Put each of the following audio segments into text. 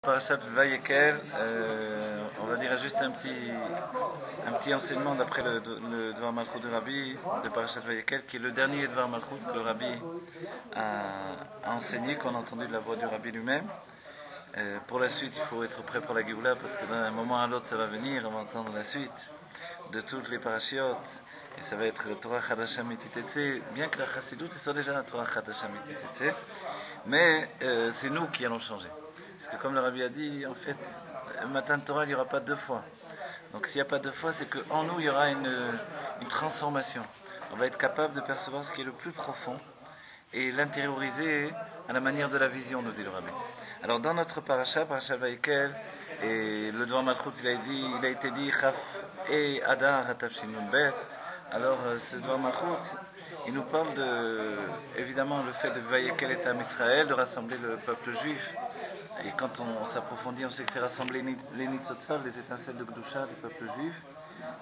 Parashat Vayekel, on va dire juste un petit enseignement d'après le Dvar Malchut de Rabbi de Parashat Vayekel, qui est le dernier Dvar Malchut que le Rabbi a enseigné, qu'on a entendu de la voix du Rabbi lui-même. Pour la suite, il faut être prêt pour la Géoula, parce que d'un moment à l'autre, ça va venir, on va entendre la suite de toutes les parashiotes, et ça va être le Torah Chadasha Mititetse, bien que la Chassidut soit déjà la Torah Chadasha Mititetse, mais c'est nous qui allons changer. Parce que comme le Rabbi a dit, en fait, le matin de Torah, il n'y aura pas deux fois. Donc s'il n'y a pas deux fois, c'est qu'en nous, il y aura une transformation. On va être capable de percevoir ce qui est le plus profond et l'intérioriser à la manière de la vision, nous dit le Rabbi. Alors dans notre parasha Vayekel, et le Dvar Malchut, il a été dit Chaf et Adar Hatafshin Bet. Alors ce Dvar Malchut, il nous parle de, évidemment, le fait de Vayekel et Am Israël, de rassembler le peuple juif. Et quand on s'approfondit, on sait que c'est rassembler les Nitzotzot, les étincelles de Gdusha du peuple juif,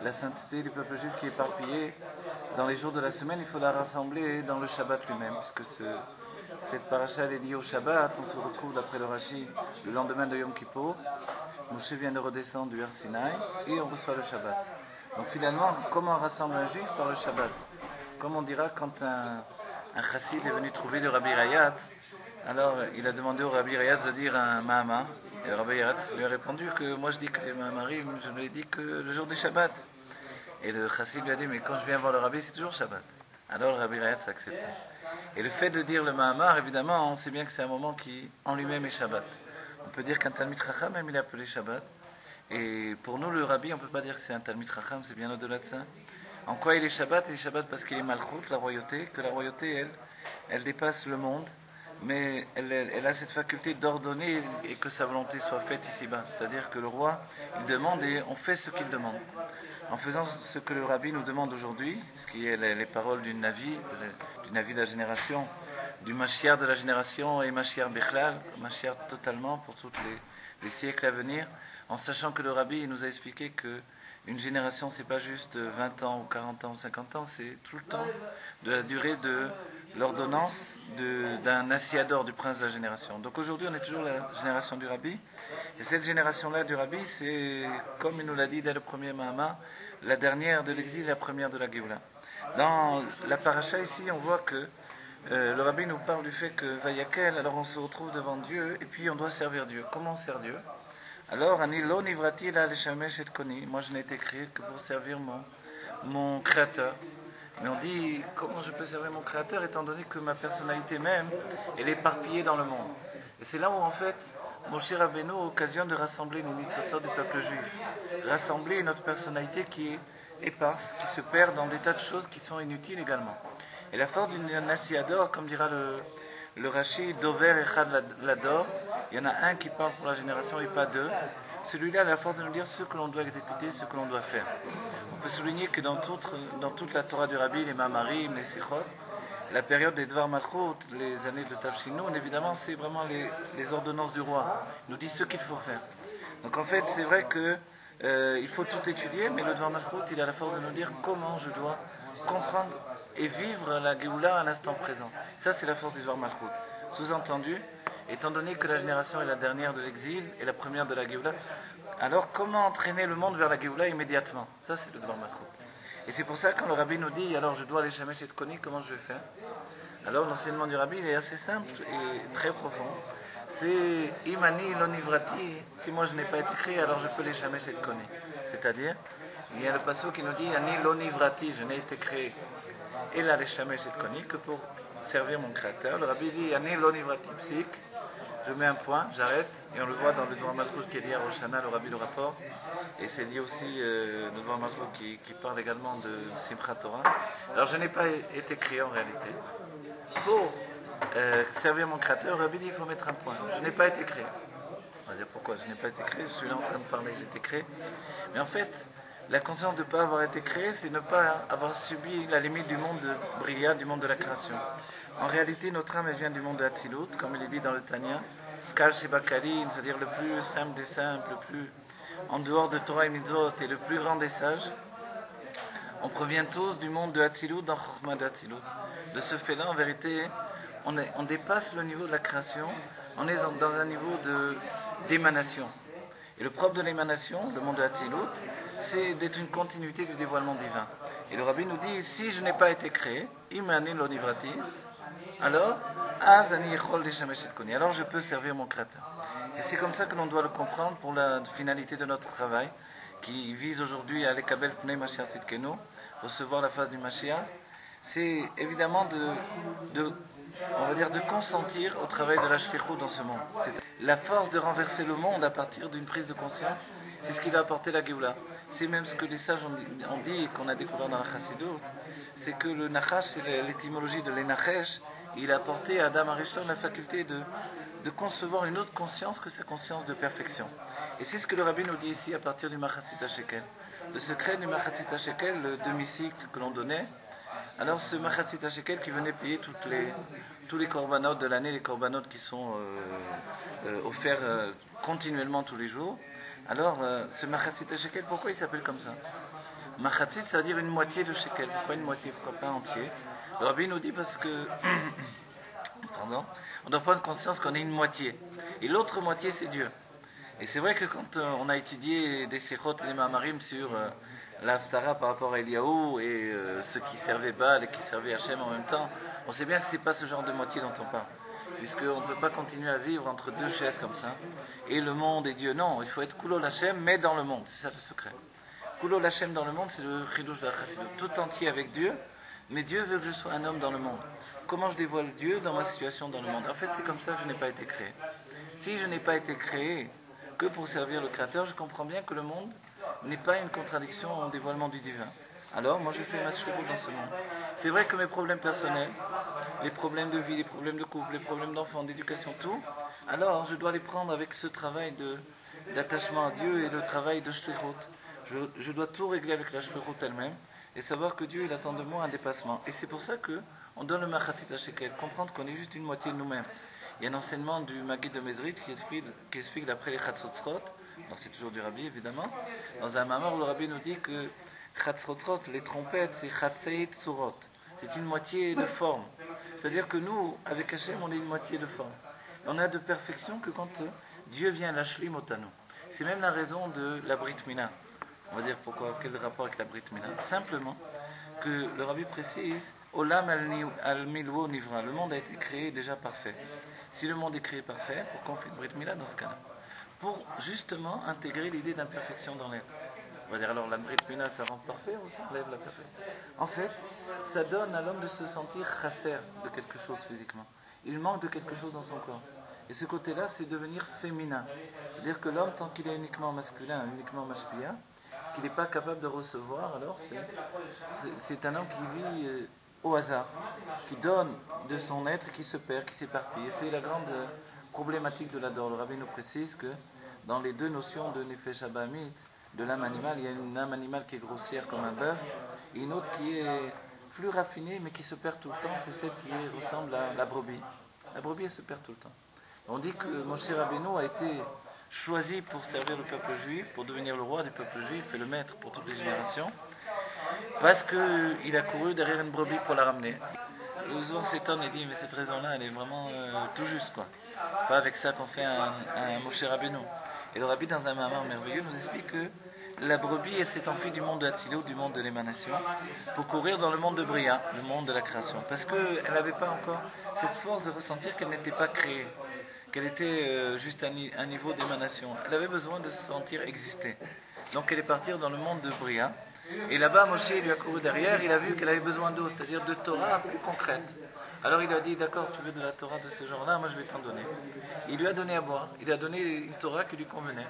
la sainteté du peuple juif qui est éparpillée dans les jours de la semaine. Il faut la rassembler dans le Shabbat lui-même, puisque cette paracha est liée au Shabbat. On se retrouve d'après le Rashi le lendemain de Yom Kippour. Moshe vient de redescendre du Har Sinaï et on reçoit le Shabbat. Donc finalement, comment on rassemble un juif par le Shabbat? Comme on dira quand un chassid est venu trouver le Rabbi Rayat. Alors, il a demandé au Rabbi Rayatz de dire un Mahama. Et le Rabbi Rayatz lui a répondu que moi je dis que les Mahamarim, je ne les dis que le jour du Shabbat. Et le chassid lui a dit, mais quand je viens voir le Rabbi, c'est toujours Shabbat. Alors le Rabbi Rayatz a accepté. Et le fait de dire le Mahamar, évidemment, on sait bien que c'est un moment qui, en lui-même, est Shabbat. On peut dire qu'un Talmid Chacham, même, il est appelé Shabbat. Et pour nous, le Rabbi, on ne peut pas dire que c'est un Talmid Chacham, c'est bien au-delà de ça. En quoi il est Shabbat? Il est Shabbat parce qu'il est Malchut, la royauté, que la royauté, elle dépasse le monde. Mais elle a cette faculté d'ordonner et que sa volonté soit faite ici-bas. C'est-à-dire que le roi, il demande et on fait ce qu'il demande. En faisant ce que le Rabbi nous demande aujourd'hui, ce qui est les paroles du Navi de la génération, du Mashiach de la génération et Mashiach Bechlal, Mashiach totalement pour tous les siècles à venir, en sachant que le Rabbi nous a expliqué que une génération, c'est pas juste 20 ans ou 40 ans ou 50 ans, c'est tout le temps de la durée de l'ordonnance d'un Assiador, du prince de la génération. Donc aujourd'hui, on est toujours la génération du Rabbi. Et cette génération-là du Rabbi, c'est, comme il nous l'a dit dès le premier Mahama, la dernière de l'exil et la première de la Géoula. Dans la paracha ici, on voit que le Rabbi nous parle du fait que Vayakel, alors on se retrouve devant Dieu et puis on doit servir Dieu. Comment on sert Dieu? Alors, Ani lo nivrati la leshamesh et koni. Moi, je n'ai été créé que pour servir mon créateur. Mais on dit, comment je peux servir mon créateur étant donné que ma personnalité même, elle est éparpillée dans le monde. Et c'est là où, en fait, Moshe Rabbeinu occasionne de rassembler les Nitzotzot du peuple juif. Rassembler notre personnalité qui est éparse, qui se perd dans des tas de choses qui sont inutiles également. Et la force d'une Assiador, comme dira le Rashi, Dover Echad Lador, il y en a un qui parle pour la génération et pas deux. Celui-là a la force de nous dire ce que l'on doit exécuter, ce que l'on doit faire. On peut souligner que dans toute la Torah du Rabbi, les Mamarim, les Sichot, la période des Dvar Malchut, les années de Tafshinun, évidemment, c'est vraiment les ordonnances du roi. Il nous dit ce qu'il faut faire. Donc en fait, c'est vrai que il faut tout étudier, mais le Dvar Malchut, il a la force de nous dire comment je dois comprendre et vivre la Géoula à l'instant présent. Ça, c'est la force du Dvar Malchut. Sous-entendu, étant donné que la génération est la dernière de l'exil et la première de la Géoula, alors comment entraîner le monde vers la Géoula immédiatement? Ça, c'est le Dvar Malchut. Et c'est pour ça que quand le Rabbi nous dit, alors je dois aller Shamesh et Koni, comment je vais faire? Alors l'enseignement du Rabbi, il est assez simple et très profond. C'est Imani l'onivrati, si moi je n'ai pas été créé, alors je peux les Shamesh et Koni. C'est-à-dire, il y a le passage qui nous dit, Ani l'onivrati, je n'ai été créé, et la Shamesh et Koni, que pour servir mon créateur. Le Rabbi dit, Ani l'onivrati psik, je mets un point, j'arrête, et on le voit dans le Dvar Malchut qui est lié à Rosh Hashanah, le Rabbi le rapporte, et c'est lié aussi le Dvar Malchut qui parle également de Simchat Torah. Alors je n'ai pas été créé en réalité. Pour servir mon créateur, le Rabbi dit il faut mettre un point. Je n'ai pas été créé. On va dire pourquoi je n'ai pas été créé, je suis là en train de parler, j'ai été créé. Mais en fait, la conscience de ne pas avoir été créé, c'est ne pas avoir subi la limite du monde de Bria, du monde de la création. En réalité, notre âme, elle vient du monde de Hatzilut, comme il est dit dans le Tanya, Kal Sheba Kalin, c'est-à-dire le plus simple des simples, le plus en dehors de Torah et Mitzvot, et le plus grand des sages. On provient tous du monde de Hatzilut dans Chokhmah de Hatzilut. De ce fait-là, en vérité, on dépasse le niveau de la création, on est dans un niveau d'émanation. Et le propre de l'émanation, le monde de Hatzilut, c'est d'être une continuité du dévoilement divin. Et le Rabbi nous dit, si je n'ai pas été créé, imani lo nivrati, alors, alors je peux servir mon Créateur. Et c'est comme ça que l'on doit le comprendre pour la finalité de notre travail, qui vise aujourd'hui à l'Ekabel Pnei Mashiach Tzidkenu, recevoir la face du Mashiach. C'est évidemment on va dire de consentir au travail de la Shfichut dans ce monde. C'est la force de renverser le monde à partir d'une prise de conscience, c'est ce qui va apporter la Géoula. C'est même ce que les sages ont dit et qu'on a découvert dans la Chassidut, c'est que le Nachash, c'est l'étymologie de l'Enachesh, il a apporté à Adam Arishon la faculté de concevoir une autre conscience que sa conscience de perfection. Et c'est ce que le Rabbi nous dit ici à partir du Machatzit HaShekel. Le secret du Machatzit HaShekel, le demi-cycle que l'on donnait, alors ce Machatzit HaShekel qui venait payer tous les korbanot de l'année, les korbanot qui sont offerts continuellement tous les jours. Alors ce Machatzit HaShekel, pourquoi il s'appelle comme ça? Machatzit, ça veut dire une moitié de shekel. Pourquoi une moitié? Pourquoi pas entier? Le Rabbi nous dit parce que pardon, on doit prendre conscience qu'on est une moitié. Et l'autre moitié, c'est Dieu. Et c'est vrai que quand on a étudié des sikhot, les mamarim sur l'Haftara par rapport à Eliaou et ceux qui servaient Baal et qui servaient Hachem en même temps, on sait bien que ce n'est pas ce genre de moitié dont on parle. Puisqu'on ne peut pas continuer à vivre entre deux chaises comme ça. Et le monde et Dieu, non, il faut être Kulo Hachem, mais dans le monde. C'est ça le secret. Kulo Hachem dans le monde, c'est le Chidush de la Chassidut. Tout entier avec Dieu, mais Dieu veut que je sois un homme dans le monde. Comment je dévoile Dieu dans ma situation dans le monde? En fait, c'est comme ça que je n'ai pas été créé. Si je n'ai pas été créé que pour servir le Créateur, je comprends bien que le monde n'est pas une contradiction au dévoilement du divin. Alors, moi, je fais ma shlichut dans ce monde. C'est vrai que mes problèmes personnels, les problèmes de vie, les problèmes de couple, les problèmes d'enfants, d'éducation, tout, alors je dois les prendre avec ce travail d'attachement à Dieu et le travail de shlichut. Je dois tout régler avec la shlichut elle-même et savoir que Dieu, il attend de moi un dépassement. Et c'est pour ça qu'on donne le Machatzit HaShekel, comprendre qu'on est juste une moitié de nous-mêmes. Il y a un enseignement du Maggid de Mezrit qui explique d'après les Chatzotzrot, alors c'est toujours du Rabbi évidemment, dans un mamar où le Rabbi nous dit que Chatzotzrot, les trompettes, c'est Chatzeit Surot, c'est une moitié de forme. C'est-à-dire que nous, avec Hachem, on est une moitié de forme. Et on a de perfection que quand Dieu vient l'ashlim otanu. C'est même la raison de la Brit Mila. On va dire pourquoi, quel rapport avec la Brit Mila? Simplement que le Rabbi précise Olam al-milwo nivra, le monde a été créé déjà parfait. Si le monde est créé parfait, pourquoi on fait une Brit Mila dans ce cas-là? Pour justement intégrer l'idée d'imperfection dans l'être. On va dire alors la Brit Mila ça rend parfait ou ça enlève la perfection? En fait, ça donne à l'homme de se sentir chasser de quelque chose physiquement. Il manque de quelque chose dans son corps. Et ce côté-là, c'est devenir féminin. C'est-à-dire que l'homme, tant qu'il est uniquement masculin, uniquement mashpia, qu'il n'est pas capable de recevoir, alors c'est un homme qui vit au hasard, qui donne de son être, qui se perd, qui s'éparpille. Et c'est la grande problématique de l'ador. Le Rabbi nous précise que dans les deux notions de Nefesh Abamit, de l'âme animale, il y a une âme animale qui est grossière comme un bœuf, et une autre qui est plus raffinée, mais qui se perd tout le temps, c'est celle qui ressemble à la brebis. La brebis, elle se perd tout le temps. On dit que Moshe Rabbeinu a été choisi pour servir le peuple juif, pour devenir le roi du peuple juif et le maître pour toutes les générations, parce qu'il a couru derrière une brebis pour la ramener. Le Zohar s'étonne et dit, mais cette raison-là, elle est vraiment tout juste, quoi. Pas avec ça qu'on fait un Moshe Rabbeinu. Et le Rabbi, dans un mamar merveilleux, nous explique que la brebis, elle s'est enfuie du monde de Hatzilut, du monde de l'émanation, pour courir dans le monde de Bria, le monde de la création. Parce qu'elle n'avait pas encore cette force de ressentir qu'elle n'était pas créée, qu'elle était juste à un niveau d'émanation. Elle avait besoin de se sentir exister. Donc elle est partie dans le monde de Bria. Et là-bas, Moshe lui a couru derrière, il a vu qu'elle avait besoin d'eau, c'est-à-dire de Torah plus concrète. Alors il a dit, d'accord, tu veux de la Torah de ce genre-là, moi je vais t'en donner. Il lui a donné à boire, il a donné une Torah qui lui convenait.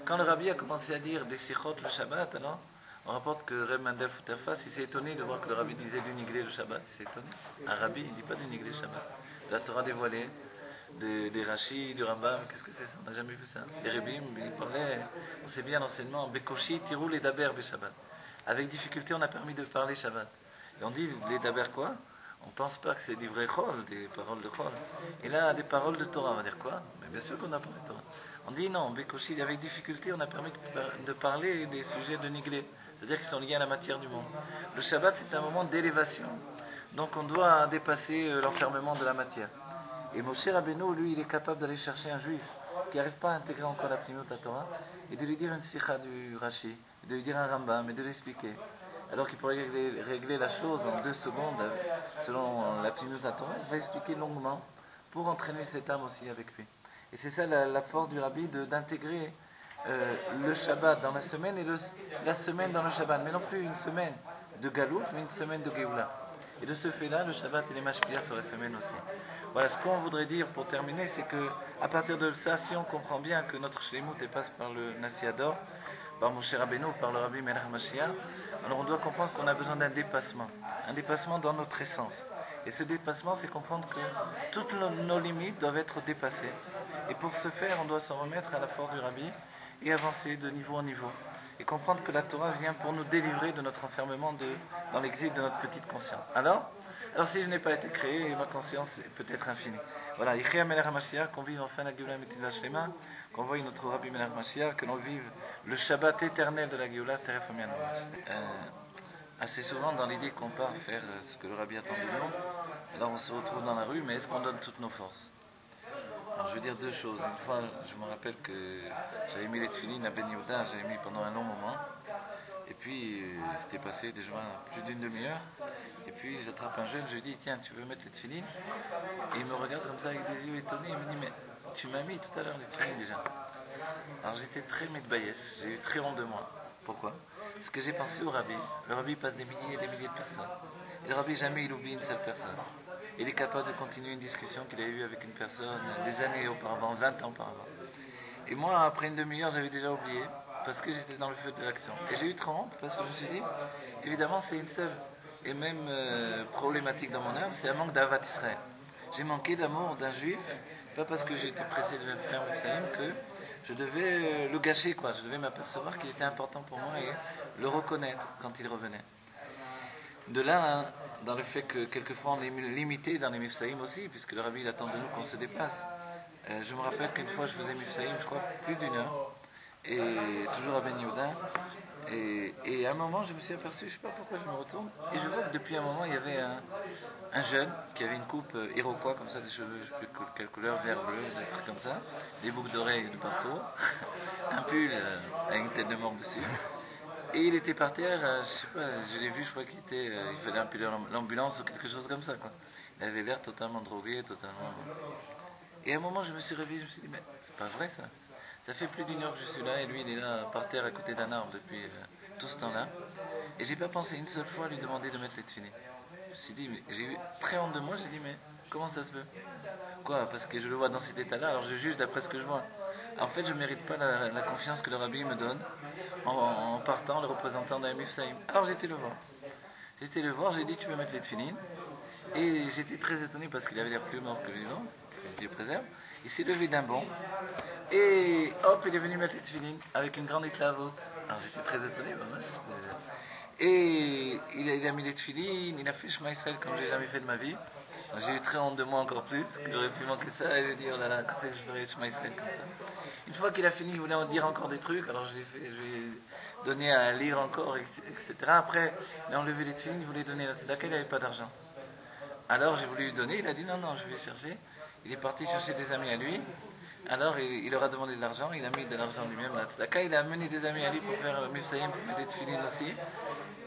Quand le Rabbi a commencé à dire des sikhot le Shabbat, alors, on rapporte que Reb Mendel Futerfas, il s'est étonné de voir que le Rabbi disait du niglé le Shabbat. Il s'est étonné. Un Rabbi, il ne dit pas du niglé le Shabbat. De la Torah dévoilée, des Rashi, du Rambam, qu'est-ce que c'est ça? On n'a jamais vu ça. Les Rebim, il parlait, on sait bien l'enseignement, Bekoshi, Tirou, les Daber, le Shabbat. Avec difficulté, on a permis de parler Shabbat. Et on dit, les Daber quoi? On ne pense pas que c'est des vrais Chol, des paroles de Chol. Et là, des paroles de Torah, on va dire quoi? Mais bien sûr qu'on a parlé de Torah. On dit non, Bekoshi, avec difficulté, on a permis de parler des sujets de Niglé, c'est-à-dire qui sont liés à la matière du monde. Le Shabbat, c'est un moment d'élévation. Donc on doit dépasser l'enfermement de la matière. Et Moshe Rabbeinu, lui, il est capable d'aller chercher un juif qui n'arrive pas à intégrer encore la Pnimiut Torah, et de lui dire une sikha du Rashi, de lui dire un Rambam, et de l'expliquer. Alors qu'il pourrait régler la chose en 2 secondes, selon la Pnimiut Torah, il va expliquer longuement pour entraîner cette âme aussi avec lui. Et c'est ça la force du Rabbi d'intégrer le Shabbat dans la semaine et la semaine dans le Shabbat, mais non plus une semaine de Galout, mais une semaine de Géoula. Et de ce fait-là, le Shabbat il est mashpia sur la semaine aussi. Voilà, ce qu'on voudrait dire pour terminer, c'est que à partir de ça, si on comprend bien que notre Shleimut passe par le Nasiador, par Moshe Rabbeinu, par le Rabbi Melech Mashiach, alors on doit comprendre qu'on a besoin d'un dépassement dans notre essence. Et ce dépassement, c'est comprendre que toutes nos limites doivent être dépassées. Et pour ce faire, on doit s'en remettre à la force du Rabbi et avancer de niveau en niveau. Et comprendre que la Torah vient pour nous délivrer de notre enfermement dans l'exil de notre petite conscience. Alors si je n'ai pas été créé, ma conscience est peut-être infinie. Voilà, Yichya Melech HaMashiach, qu'on vive enfin la Géoula Mitzvah Shlema, qu'on voie notre Rabbi Melech HaMashiach, que l'on vive le Shabbat éternel de la Géoula Teref Omian. Assez souvent, dans l'idée qu'on part faire ce que le Rabbi attend de nous, alors on se retrouve dans la rue, mais est-ce qu'on donne toutes nos forces? Alors, je veux dire 2 choses. Une fois, je me rappelle que j'avais mis les tefilines à Ben Yehuda, j'avais mis pendant un long moment. Et puis, c'était passé déjà plus d'une demi-heure. Et puis, j'attrape un jeune, je lui dis, tiens, tu veux mettre les tefilines? Et il me regarde comme ça avec des yeux étonnés. Il me dit, mais tu m'as mis tout à l'heure les tefilines déjà. Alors, j'étais très médbayès, j'ai eu très honte de moi. Pourquoi? Parce que j'ai pensé au Rabbi. Le Rabbi passe des milliers et des milliers de personnes. Et le Rabbi, jamais il oublie une seule personne. Il est capable de continuer une discussion qu'il a eue avec une personne des années auparavant, 20 ans auparavant. Et moi, après une demi-heure, j'avais déjà oublié, parce que j'étais dans le feu de l'action. Et j'ai eu trop honte, parce que je me suis dit, évidemment, c'est une seule et même problématique dans mon âme, c'est un manque d'Avat Israël. J'ai manqué d'amour d'un juif, pas parce que j'étais pressé de faire Mepsaïm, que je devais le gâcher, quoi. Je devais m'apercevoir qu'il était important pour moi et le reconnaître quand il revenait. De là, dans le fait que quelquefois on est limité dans les Mifsaïm aussi, puisque le Rabbi il attend de nous qu'on se déplace. Je me rappelle qu'une fois je faisais Mifsaïm, je crois, plus d'1 heure, et toujours à Ben Yehuda, et à un moment je me suis aperçu, je ne sais pas pourquoi je me retourne, et je vois que depuis un moment il y avait un jeune qui avait une coupe iroquois, comme ça, des cheveux, je ne sais plus quelle couleur, vert, bleu, des trucs comme ça, des boucles d'oreilles de partout, un pull avec une tête de mort dessus. Et il était par terre, je sais pas, je l'ai vu, je crois qu'il fallait appeler l'ambulance ou quelque chose comme ça, quoi. Il avait l'air totalement drogué, totalement. Et à un moment, je me suis réveillé, je me suis dit, mais c'est pas vrai ça. Ça fait plus d'1 heure que je suis là, et lui, il est là par terre à côté d'un arbre depuis tout ce temps-là. Et j'ai pas pensé une seule fois à lui demander de mettre les tefilines. Je me suis dit, mais j'ai eu très honte de moi, j'ai dit, mais comment ça se peut? Quoi? Parce que je le vois dans cet état-là, alors je juge d'après ce que je vois. En fait, je ne mérite pas la confiance que le Rabbi me donne en partant le représentant d'un Mifsaïm. Alors j'étais le voir, j'ai dit tu peux mettre les tefilines. Et j'étais très étonné parce qu'il avait l'air plus mort que vivant, que Dieu préserve. Il s'est levé d'un bond et hop, il est venu mettre les tefilines avec une grande éclavote. Alors j'étais très étonné, et il a mis les tefilines, il a fait Shema Israël comme j'ai jamais fait de ma vie. J'ai eu très honte de moi encore plus, qu'il aurait pu manquer ça, et j'ai dit, oh là là, quand c'est que je ferais Shema Israël comme ça. Une fois qu'il a fini, il voulait en dire encore des trucs, alors je lui ai donné à lire encore, etc. Après, il a enlevé les tefilines, il voulait donner la tzedaka, il n'avait pas d'argent. Alors j'ai voulu lui donner, il a dit, non, je vais chercher. Il est parti chercher des amis à lui, alors il leur a demandé de l'argent, il a mis de l'argent lui-même à la tzedaka, il a amené des amis à lui pour faire le Mifsaïm, pour mettre des tefilines aussi.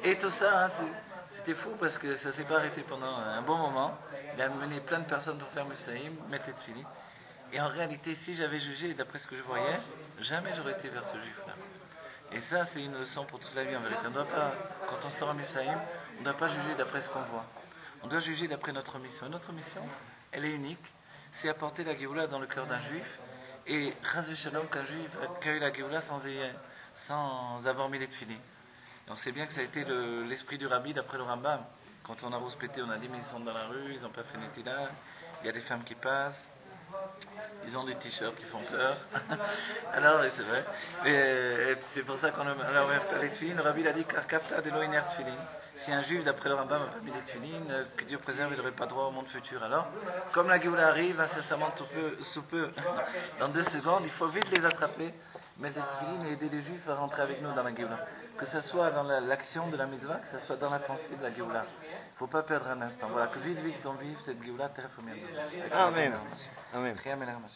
Et tout ça, hein, c'était fou parce que ça ne s'est pas arrêté pendant un bon moment. Il a amené plein de personnes pour faire Mifsaïm, mettre les tefilines. Et en réalité, si j'avais jugé, d'après ce que je voyais, jamais j'aurais été vers ce juif-là. Et ça, c'est une leçon pour toute la vie en vérité. On doit pas, quand on sort en Mifsaïm, on ne doit pas juger d'après ce qu'on voit. On doit juger d'après notre mission. Et notre mission, elle est unique. C'est apporter la Géoula dans le cœur d'un juif. Et Chas Shalom qu'un juif accueille la Géoula sans avoir mis les tefilines. On sait bien que ça a été l'esprit du Rabbi d'après le Rambam. Quand on a rouspété, on a dit mais ils sont dans la rue, ils n'ont pas fait Netila, il y a des femmes qui passent, ils ont des t-shirts qui font peur. Alors c'est vrai. Et c'est pour ça qu'on a ouvert les tefilines. Le Rabbi a dit Karkafta de l'oiner tefilin. Si un juif d'après le Rambam n'a pas mis les tefilines, que Dieu préserve, il n'aurait pas droit au monde futur. Alors, comme la Géoula arrive incessamment sous peu, dans 2 secondes, il faut vite les attraper, mettre les tefilines et aider les juifs à rentrer avec nous dans la Géoula. Que ce soit dans l'action de la mitzvah, que ce soit dans la pensée de la Géoula. Il ne faut pas perdre un instant. Voilà, que vite on vive cette Géoula, Teref Omian. Amen. Amen. Amen.